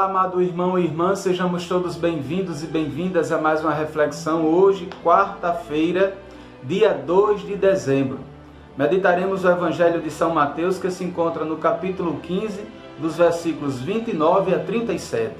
Olá, amado irmão e irmã, sejamos todos bem-vindos e bem-vindas a mais uma reflexão hoje, quarta-feira, dia 2 de dezembro. Meditaremos o Evangelho de São Mateus, que se encontra no capítulo 15, dos versículos 29 a 37.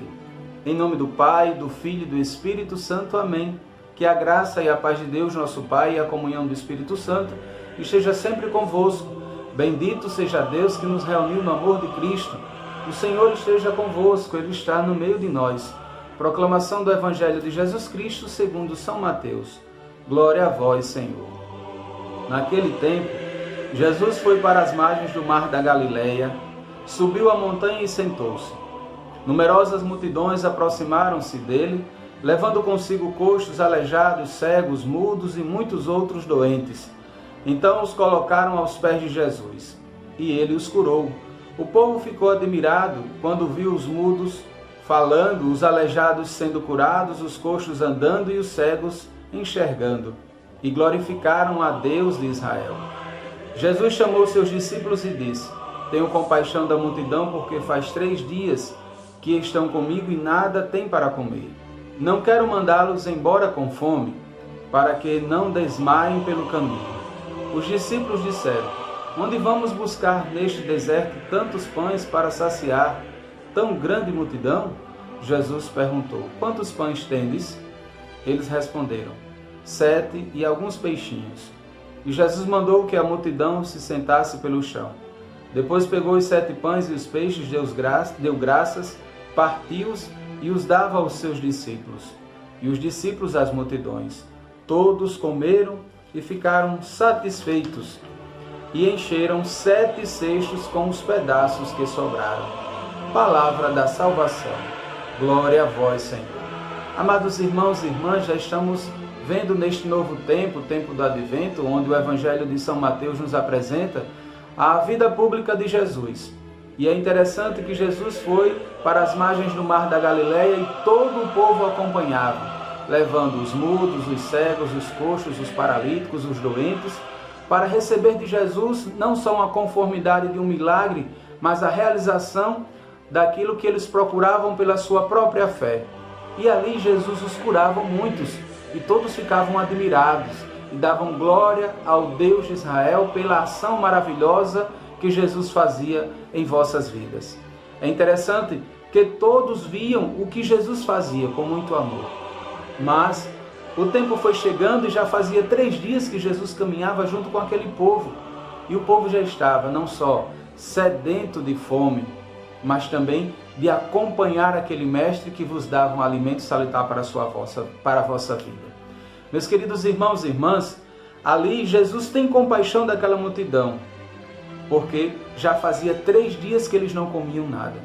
Em nome do Pai, do Filho e do Espírito Santo. Amém. Que a graça e a paz de Deus, nosso Pai, e a comunhão do Espírito Santo esteja sempre convosco. Bendito seja Deus que nos reuniu no amor de Cristo. O Senhor esteja convosco, Ele está no meio de nós. Proclamação do Evangelho de Jesus Cristo segundo São Mateus. Glória a vós, Senhor. Naquele tempo, Jesus foi para as margens do mar da Galileia, subiu a montanha e sentou-se. Numerosas multidões aproximaram-se dele, levando consigo coxos, aleijados, cegos, mudos e muitos outros doentes. Então os colocaram aos pés de Jesus, e ele os curou. O povo ficou admirado quando viu os mudos falando, os aleijados sendo curados, os coxos andando e os cegos enxergando, e glorificaram a Deus de Israel. Jesus chamou seus discípulos e disse: Tenho compaixão da multidão, porque faz 3 dias que estão comigo e nada têm para comer. Não quero mandá-los embora com fome, para que não desmaiem pelo caminho. Os discípulos disseram: Onde vamos buscar neste deserto tantos pães para saciar tão grande multidão? Jesus perguntou: Quantos pães tendes? Eles responderam: 7 e alguns peixinhos. E Jesus mandou que a multidão se sentasse pelo chão. Depois pegou os 7 pães e os peixes, deu graças, partiu-os e os dava aos seus discípulos. E os discípulos às multidões. Todos comeram e ficaram satisfeitos, e encheram 7 cestos com os pedaços que sobraram. Palavra da salvação. Glória a vós, Senhor. Amados irmãos e irmãs, já estamos vendo neste novo tempo, o tempo do Advento, onde o Evangelho de São Mateus nos apresenta a vida pública de Jesus. E é interessante que Jesus foi para as margens do mar da Galileia e todo o povo acompanhava, levando os mudos, os cegos, os coxos, os paralíticos, os doentes, para receber de Jesus não só uma conformidade de um milagre, mas a realização daquilo que eles procuravam pela sua própria fé. E ali Jesus os curava muitos, e todos ficavam admirados e davam glória ao Deus de Israel pela ação maravilhosa que Jesus fazia em vossas vidas. É interessante que todos viam o que Jesus fazia com muito amor. Mas o tempo foi chegando e já fazia 3 dias que Jesus caminhava junto com aquele povo. E o povo já estava não só sedento de fome, mas também de acompanhar aquele mestre que vos dava um alimento salutar para a vossa vida. Meus queridos irmãos e irmãs, ali Jesus tem compaixão daquela multidão, porque já fazia 3 dias que eles não comiam nada.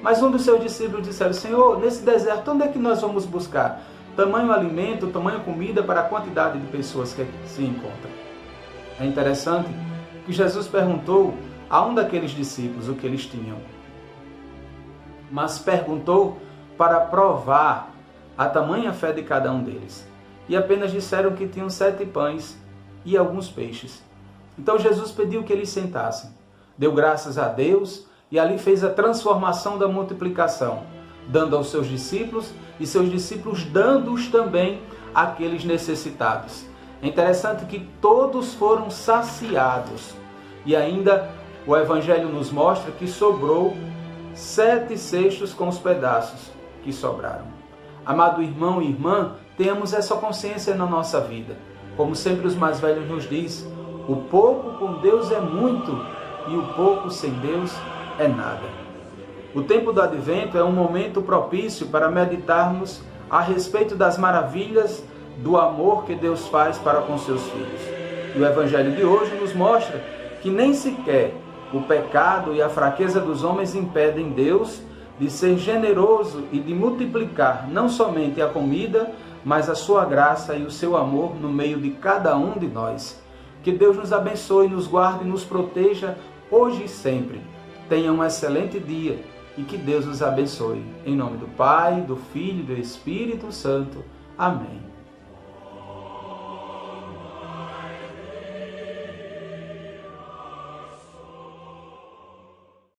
Mas um dos seus discípulos disseram: Senhor, nesse deserto, onde é que nós vamos buscar tamanho alimento, tamanho comida para a quantidade de pessoas que se encontram? É interessante que Jesus perguntou a um daqueles discípulos o que eles tinham, mas perguntou para provar a tamanha fé de cada um deles. E apenas disseram que tinham 7 pães e alguns peixes. Então Jesus pediu que eles sentassem, deu graças a Deus e ali fez a transformação da multiplicação, dando aos seus discípulos e seus discípulos dando-os também àqueles necessitados. É interessante que todos foram saciados. E ainda o Evangelho nos mostra que sobrou 7 cestos com os pedaços que sobraram. Amado irmão e irmã, tenhamos essa consciência na nossa vida. Como sempre os mais velhos nos diz, o pouco com Deus é muito e o pouco sem Deus é nada. O tempo do Advento é um momento propício para meditarmos a respeito das maravilhas do amor que Deus faz para com seus filhos. E o Evangelho de hoje nos mostra que nem sequer o pecado e a fraqueza dos homens impedem Deus de ser generoso e de multiplicar não somente a comida, mas a sua graça e o seu amor no meio de cada um de nós. Que Deus nos abençoe, nos guarde e nos proteja hoje e sempre. Tenha um excelente dia e que Deus os abençoe. Em nome do Pai, do Filho e do Espírito Santo. Amém.